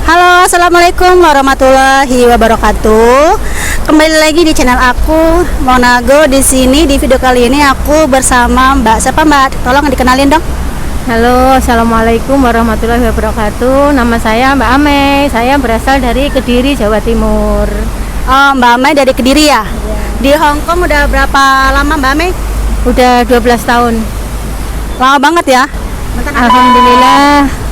Halo, assalamualaikum warahmatullahi wabarakatuh. Kembali lagi di channel aku, Monago. Di sini di video kali ini aku bersama Mbak. Siapa Mbak? Tolong dikenalin dong. Halo, assalamualaikum warahmatullahi wabarakatuh. Nama saya Mbak Amei. Saya berasal dari Kediri, Jawa Timur. Oh, Mbak Amei dari Kediri ya? Di Hong Kong udah berapa lama Mbak Amei? Udah 12 tahun. Lama banget ya? Alhamdulillah.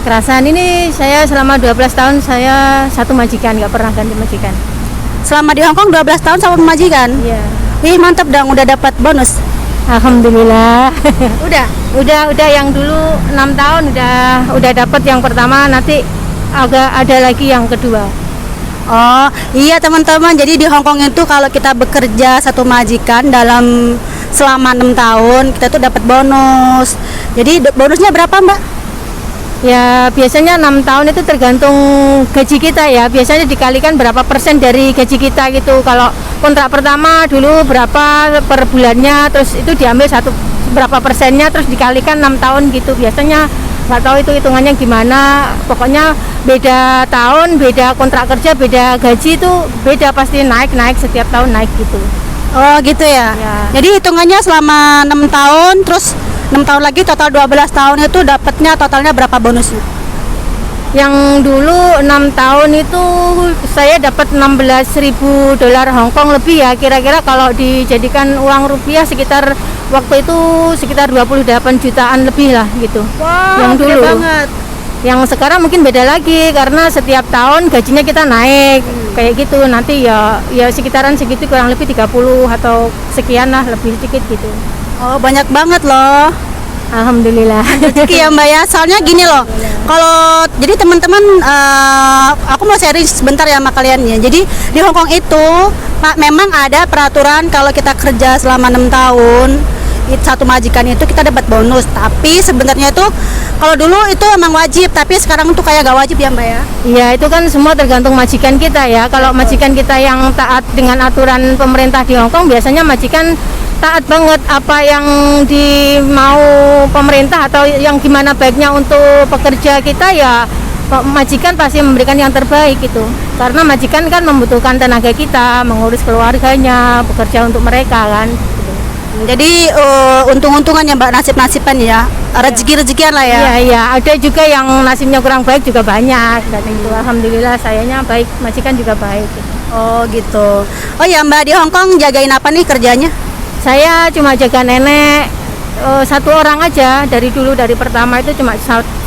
Kerasaan ini saya selama 12 tahun saya satu majikan, nggak pernah ganti majikan. Selama di Hong Kong 12 tahun sama majikan? Iya. Ih, mantap dong, udah dapat bonus. Alhamdulillah. Udah? Udah yang dulu 6 tahun udah dapat yang pertama, nanti agak ada lagi yang kedua. Oh iya teman-teman, jadi di Hong Kong itu kalau kita bekerja satu majikan dalam selama 6 tahun kita tuh dapat bonus. Jadi bonusnya berapa Mbak? Ya biasanya 6 tahun itu tergantung gaji kita ya. Biasanya dikalikan berapa persen dari gaji kita gitu. Kalau kontrak pertama dulu berapa per bulannya, terus itu diambil berapa persennya, terus dikalikan 6 tahun gitu. Biasanya nggak tahu itu hitungannya gimana. Pokoknya beda tahun, beda kontrak kerja, beda gaji itu beda, pasti naik setiap tahun naik gitu. Oh gitu ya, Jadi hitungannya selama 6 tahun, terus 6 tahun lagi total 12 tahun itu dapatnya totalnya berapa bonusnya? Yang dulu 6 tahun itu saya dapat 16.000 dolar Hong Kong lebih ya, kira-kira kalau dijadikan uang rupiah sekitar waktu itu sekitar 28 jutaan lebih lah gitu. Wow, yang dulu banget. Yang sekarang mungkin beda lagi karena setiap tahun gajinya kita naik kayak gitu. Nanti ya sekitaran segitu, kurang lebih 30 atau sekian lah, lebih sedikit gitu. Oh banyak banget loh. Alhamdulillah. Rezeki ya Mbak ya. Soalnya gini loh, kalau jadi teman-teman, aku mau sharing sebentar ya sama kalian ya. Jadi di Hong Kong itu memang ada peraturan kalau kita kerja selama 6 tahun satu majikan itu kita dapat bonus. Tapi sebenarnya itu kalau dulu itu emang wajib, tapi sekarang tuh kayak gak wajib ya Mbak ya. Iya, itu kan semua tergantung majikan kita ya. Kalau majikan kita yang taat dengan aturan pemerintah di Hong Kong, biasanya majikan taat banget apa yang dimau pemerintah atau yang gimana baiknya untuk pekerja kita, ya majikan pasti memberikan yang terbaik gitu. Karena majikan kan membutuhkan tenaga kita, mengurus keluarganya, bekerja untuk mereka kan. Jadi untung-untungannya Mbak, nasib-nasiban ya, rezeki-rezekian lah ya. Iya, ada juga yang nasibnya kurang baik juga banyak. Dan itu alhamdulillah sayanya baik, majikan juga baik. Oh gitu. Oh ya Mbak, di Hong Kong jagain apa nih kerjanya? Saya cuma jaga nenek satu orang aja dari dulu, dari pertama itu cuma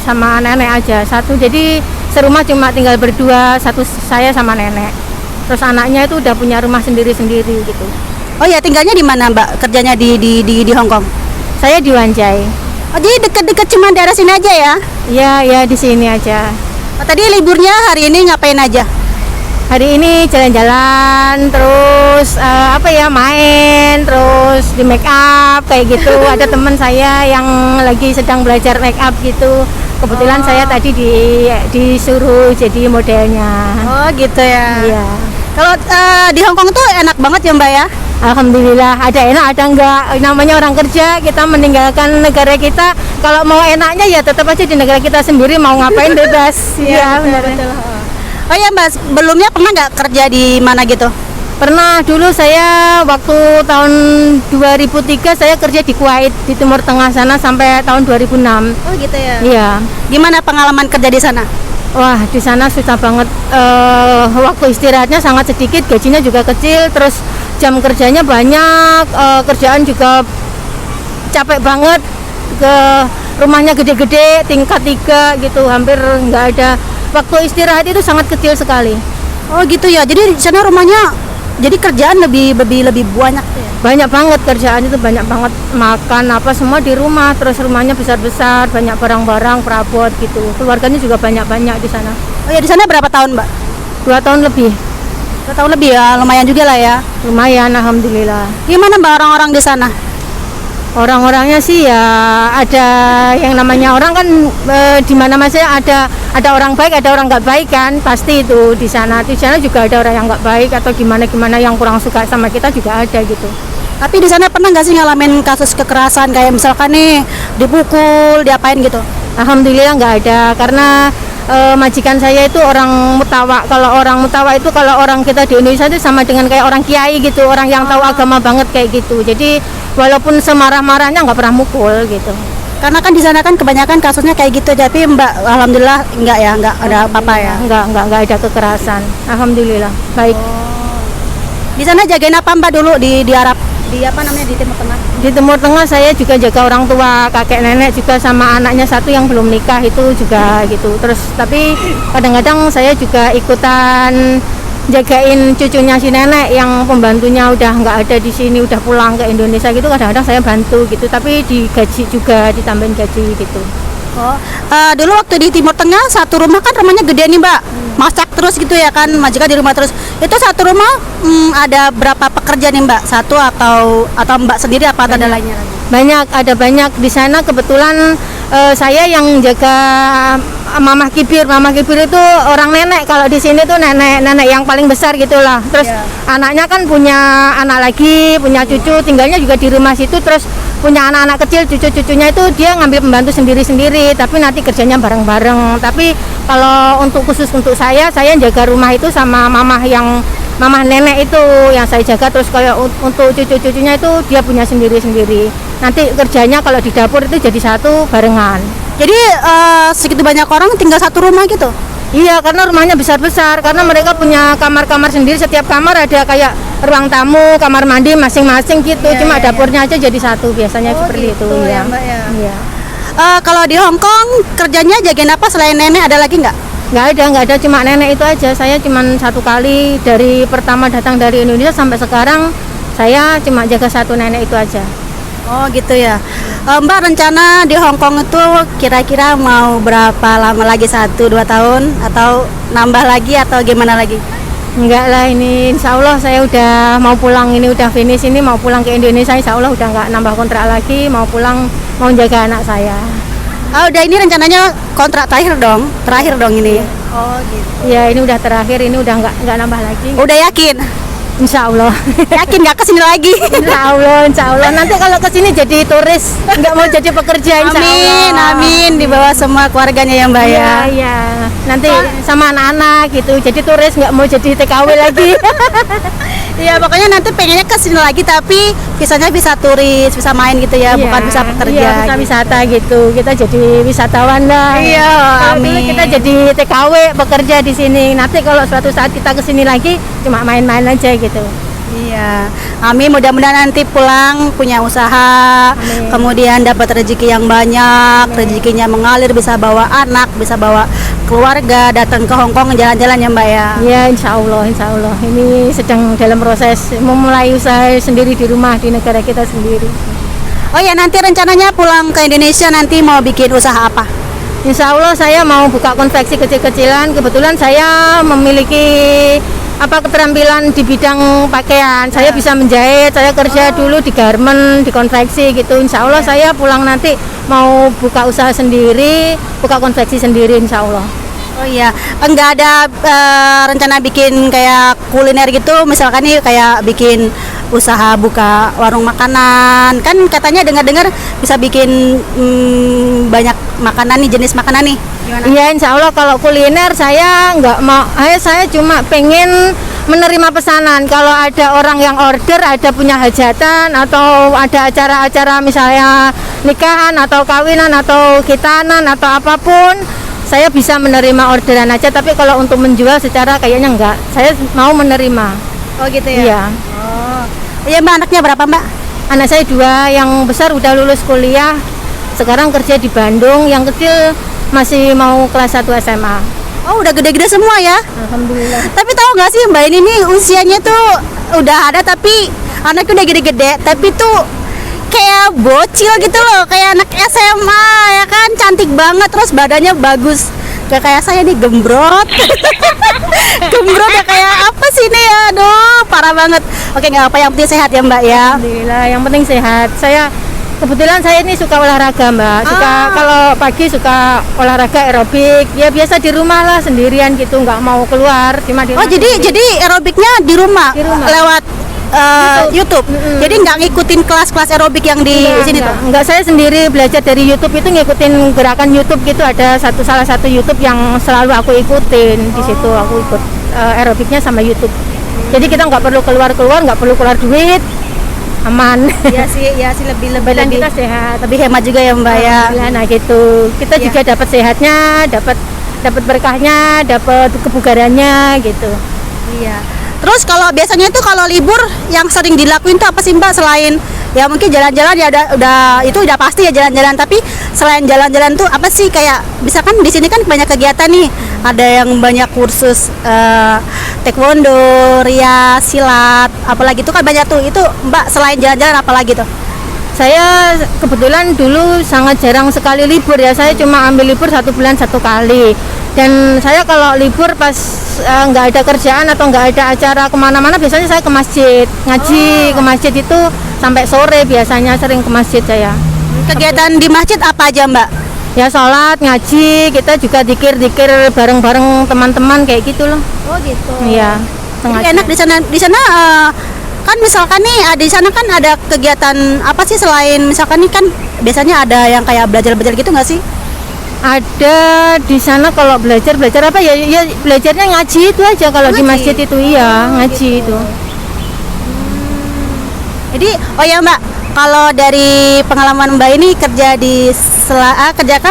sama nenek aja satu. Jadi serumah cuma tinggal berdua, satu saya sama nenek. Terus anaknya itu udah punya rumah sendiri-sendiri gitu. Oh ya, tinggalnya di mana Mbak? Kerjanya di Hong Kong? Saya di Wanjai. Oh jadi deket-deket cuma daerah sini aja ya? Iya di sini aja. Oh, tadi liburnya hari ini ngapain aja? Hari ini jalan-jalan, terus main, terus di make up kayak gitu. Ada teman saya yang lagi sedang belajar make up gitu. Kebetulan saya tadi disuruh jadi modelnya. Oh gitu ya. Iya. Kalau di Hong Kong tuh enak banget ya Mbak ya? Alhamdulillah, ada enak ada enggak. Namanya orang kerja, kita meninggalkan negara kita. Kalau mau enaknya ya tetap aja di negara kita sendiri, mau ngapain bebas. Iya benar. Oh ya Mbak, sebelumnya pernah nggak kerja di mana gitu? Pernah, dulu saya waktu tahun 2003 saya kerja di Kuwait, di Timur Tengah sana sampai tahun 2006. Oh gitu ya? Iya. Gimana pengalaman kerja di sana? Wah, di sana susah banget. Waktu istirahatnya sangat sedikit, gajinya juga kecil, terus jam kerjanya banyak, kerjaan juga capek banget. Rumahnya gede-gede, tingkat 3 gitu, hampir nggak ada. Waktu istirahat itu sangat kecil sekali. Oh gitu ya, jadi di sana rumahnya, jadi kerjaan lebih banyak ya? Banyak banget kerjaan itu, banyak banget, makan apa semua di rumah, terus rumahnya besar-besar, banyak barang-barang, perabot gitu. Keluarganya juga banyak-banyak di sana. Oh ya, di sana berapa tahun Mbak? 2 tahun lebih. 2 tahun lebih ya, lumayan juga lah ya. Lumayan, alhamdulillah. Gimana Mbak orang-orang di sana? Orang-orangnya sih ya ada yang namanya orang kan, di mana masanya ada orang baik, ada orang nggak baik kan, pasti itu di sana. Di sana juga ada orang yang nggak baik atau gimana yang kurang suka sama kita juga ada gitu. Tapi di sana pernah nggak sih ngalamin kasus kekerasan kayak misalkan nih dipukul, diapain gitu? Alhamdulillah nggak ada, karena majikan saya itu orang Mutawa. Kalau orang Mutawa itu kalau orang kita di Indonesia itu sama dengan kayak orang kiai gitu, orang yang tahu agama banget kayak gitu. Jadi walaupun semarah-marahnya nggak pernah mukul gitu. Karena kan di sana kan kebanyakan kasusnya kayak gitu, tapi Mbak alhamdulillah enggak ya, enggak ada apa-apa ya. Enggak ada kekerasan. Alhamdulillah. Baik. Di sana jagain apa Mbak dulu di Arab? Di apa namanya, di Timur Tengah? Di Timur Tengah saya juga jaga orang tua, kakek nenek juga sama anaknya satu yang belum nikah itu juga gitu. Terus tapi kadang-kadang saya juga ikutan jagain cucunya si nenek yang pembantunya udah nggak ada di sini, udah pulang ke Indonesia gitu. Kadang-kadang saya bantu gitu, tapi digaji juga, ditambahin gaji gitu. Oh, dulu waktu di Timur Tengah satu rumah kan rumahnya gede nih Mbak, masak terus gitu ya kan, majikan di rumah terus. Itu satu rumah ada berapa pekerja nih Mbak? Satu atau Mbak sendiri apa ada lainnya lagi? Banyak, ada banyak di sana. Kebetulan saya yang jaga Mamah Kibir. Mamah Kibir itu orang nenek. Kalau di sini tuh nenek yang paling besar gitulah. Terus anaknya kan punya anak lagi, punya cucu, tinggalnya juga di rumah situ. Terus punya anak-anak kecil, cucu-cucunya itu dia ngambil pembantu sendiri-sendiri. Tapi nanti kerjanya bareng-bareng. Tapi kalau khusus untuk saya jaga rumah itu sama mamah nenek itu yang saya jaga. Terus kayak untuk cucu-cucunya itu dia punya sendiri-sendiri. Nanti kerjanya kalau di dapur itu jadi satu barengan. Jadi segitu banyak orang tinggal satu rumah gitu? Iya, karena rumahnya besar-besar. Karena mereka punya kamar-kamar sendiri. Setiap kamar ada kayak ruang tamu, kamar mandi masing-masing gitu. Cuma dapurnya aja jadi satu biasanya seperti gitu, itu ya Mbak ya. Iya. Kalau di Hong Kong kerjanya jagain apa selain nenek, ada lagi nggak? Nggak ada, cuma nenek itu aja. Saya cuma satu kali dari pertama datang dari Indonesia sampai sekarang saya cuma jaga satu nenek itu aja. Oh gitu ya. Mbak rencana di Hong Kong itu kira-kira mau berapa lama lagi, 1-2 tahun atau nambah lagi atau gimana lagi? Enggak lah, ini insya Allah saya udah mau pulang, ini udah finish, ini mau pulang ke Indonesia, insya Allah udah nggak nambah kontrak lagi, mau pulang, mau jaga anak saya. Oh udah, ini rencananya kontrak terakhir dong ini. Oh gitu. Ya ini udah terakhir, ini udah nggak nambah lagi. Udah yakin? Insya Allah. Yakin nggak kesini lagi? Insya Allah. Nanti kalau kesini jadi turis, nggak mau jadi pekerja. Insya Allah. Amin. Dibawa semua keluarganya ya Mbak ya. Iya. Nanti sama anak-anak gitu. Jadi turis, nggak mau jadi TKW lagi. Iya, pokoknya nanti pengennya kesini lagi tapi visanya bisa turis, bisa main gitu ya, bukan bisa bekerja. Iya, bisa gitu. wisata gitu. Kita jadi wisatawan lah. Iya, amin. Kita jadi TKW bekerja di sini. Nanti kalau suatu saat kita kesini lagi cuma main-main aja gitu. Iya, amin. Mudah-mudahan nanti pulang punya usaha, kemudian dapat rezeki yang banyak, rezekinya mengalir, bisa bawa anak, bisa bawa keluarga, datang ke Hong Kong jalan-jalan ya Mbak ya. Ya insya Allah. Ini sedang dalam proses memulai usaha sendiri di rumah di negara kita sendiri. Oh ya, nanti rencananya pulang ke Indonesia nanti mau bikin usaha apa? Insya Allah saya mau buka konveksi kecil-kecilan. Kebetulan saya memiliki keterampilan di bidang pakaian. Saya bisa menjahit, saya kerja dulu di garment, di konveksi gitu. Insya Allah saya pulang nanti mau buka usaha sendiri, buka konveksi sendiri insya Allah. Oh iya, enggak ada rencana bikin kayak kuliner gitu, misalkan nih kayak bikin usaha buka warung makanan, kan katanya dengar-dengar bisa bikin banyak makanan nih, jenis makanan nih. Iya insya Allah kalau kuliner saya nggak mau, saya cuma pengen menerima pesanan. Kalau ada orang yang order, ada punya hajatan atau ada acara-acara misalnya nikahan atau kawinan atau khitanan atau apapun, saya bisa menerima orderan aja. Tapi kalau untuk menjual secara kayaknya enggak, saya mau menerima. Oh gitu ya? Iya. Oh iya Mbak, anaknya berapa Mbak? Anak saya 2, yang besar udah lulus kuliah, sekarang kerja di Bandung, yang kecil masih mau kelas 1 SMA. Oh udah gede-gede semua ya? Alhamdulillah. Tapi tahu nggak sih Mbak, ini nih usianya tuh udah ada tapi anaknya udah gede-gede, tapi tuh kayak bocil gitu loh, kayak anak SMA ya kan, cantik banget, terus badannya bagus. Gak kayak saya nih, gembrot. Gembrot ya, kayak apa sih nih ya, aduh parah banget. Oke, nggak apa, yang penting sehat ya Mbak ya. Alhamdulillah, yang penting sehat. Kebetulan saya ini suka olahraga Mbak, kalau pagi suka olahraga aerobik, ya biasa di rumah lah sendirian gitu, nggak mau keluar, cuma di rumah. Oh jadi aerobiknya di rumah? Di rumah. Lewat YouTube. Jadi nggak ngikutin kelas-kelas aerobik yang di sini tuh. Enggak, saya sendiri belajar dari YouTube itu ngikutin gerakan YouTube gitu, ada salah satu YouTube yang selalu aku ikutin. Di situ aku ikut aerobiknya sama YouTube. Jadi kita nggak perlu keluar, nggak perlu keluar duit, aman. Iya sih Dan kita sehat. lebih hemat juga ya Mbak ya. Alhamdulillah, nah gitu. Kita juga dapat sehatnya, dapat berkahnya, dapat kebugarannya gitu. Iya. Terus kalau biasanya itu kalau libur yang sering dilakuin tuh apa sih Mbak, selain ya mungkin jalan-jalan ya udah pasti ya jalan-jalan, tapi selain jalan-jalan tuh apa sih, kayak misalkan di sini kan banyak kegiatan nih, ada yang banyak kursus taekwondo, rias, silat, apalagi itu kan banyak tuh. Itu Mbak selain jalan-jalan apalagi tuh? Saya kebetulan dulu sangat jarang sekali libur ya, saya cuma ambil libur 1 bulan 1 kali. Dan saya kalau libur pas nggak ada kerjaan atau nggak ada acara kemana-mana, biasanya saya ke masjid ngaji. Ke masjid itu sampai sore, biasanya sering ke masjid saya. Kegiatan di masjid apa aja Mbak? Ya sholat, ngaji, kita juga dikir-dikir bareng-bareng teman-teman kayak gitu loh. Oh gitu. Iya. Jadi enak di sana. Kan misalkan nih di sana kan ada kegiatan apa sih selain misalkan nih kan biasanya ada yang kayak belajar-belajar gitu nggak sih? Ada di sana kalau belajar apa ya, ya belajarnya ngaji itu aja kalau di Ngaji? masjid itu, iya ngaji itu. Jadi oh ya Mbak, kalau dari pengalaman Mbak ini kerja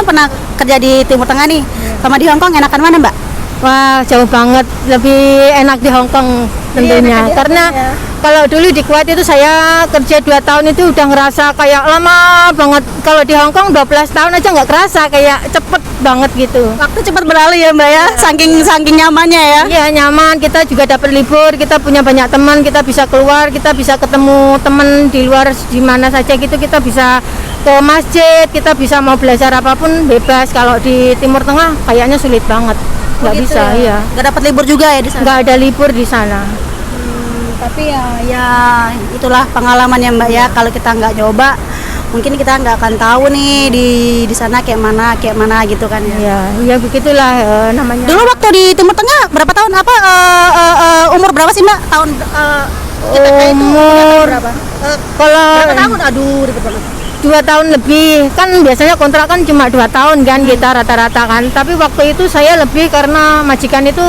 pernah kerja di Timur Tengah nih, sama di Hong Kong enakan mana Mbak? Wah, jauh banget, lebih enak di Hong Kong tentunya. enak di Karena Hong Kong, ya. kalau dulu di Kuwait itu saya kerja 2 tahun itu udah ngerasa kayak lama banget. Kalau di Hong Kong 12 tahun aja nggak kerasa, kayak cepet banget gitu. Waktu cepat berlalu ya Mbak ya, saking nyamannya ya. Iya nyaman, kita juga dapat libur, kita punya banyak teman, kita bisa keluar, kita bisa ketemu teman di luar di mana saja gitu, kita bisa ke masjid, kita bisa mau belajar apapun bebas. Kalau di Timur Tengah kayaknya sulit banget, nggak gitu bisa, ya? iya. Nggak dapat libur juga ya di sana. Nggak ada libur di sana. Tapi ya itulah pengalaman ya Mbak ya. Kalau kita nggak nyoba, mungkin kita nggak akan tahu nih di sana kayak mana gitu kan ya. Ya, ya begitulah namanya. Dulu waktu di Timur Tengah berapa tahun umur berapa sih Mbak? Tahun kita itu Umur berapa? kalau Berapa tahun? Aduh, ribet banget. 2 tahun lebih, kan biasanya kontrak kan cuma 2 tahun kan kita rata-rata kan. Tapi waktu itu saya lebih karena majikan itu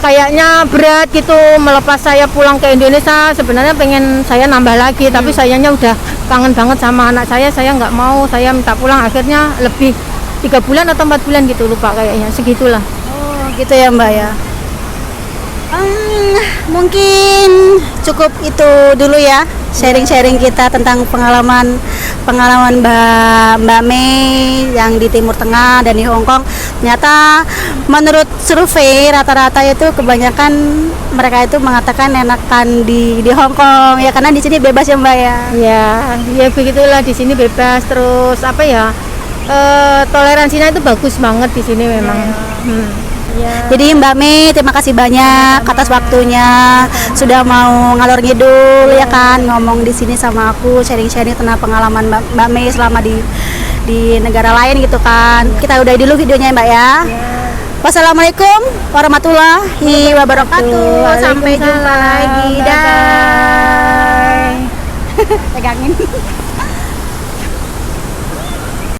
kayaknya berat gitu melepas saya pulang ke Indonesia. Sebenarnya pengen saya nambah lagi, tapi sayangnya udah kangen banget sama anak saya nggak mau, saya minta pulang. Akhirnya lebih 3 bulan atau 4 bulan gitu, lupa kayaknya, segitulah. Oh, gitu ya Mbak ya. Mungkin cukup itu dulu ya, sharing-sharing kita tentang pengalaman Mbak Mei yang di Timur Tengah dan di Hong Kong. Ternyata menurut survei rata-rata itu kebanyakan mereka itu mengatakan enakan di Hong Kong ya, karena di sini bebas ya Mbak ya. Ya, ya begitulah, di sini bebas, terus apa ya, toleransinya itu bagus banget di sini memang. Ya. Jadi Mbak Mei, terima kasih banyak atas waktunya, sudah mau ngalor ngidul ya kan, ngomong di sini sama aku, sharing-sharing tentang pengalaman Mbak Mei selama di negara lain gitu kan. Kita udahi dulu videonya ya Mbak ya. Wassalamualaikum warahmatullahi wabarakatuh. Sampai jumpa lagi. Dah. Pegangin.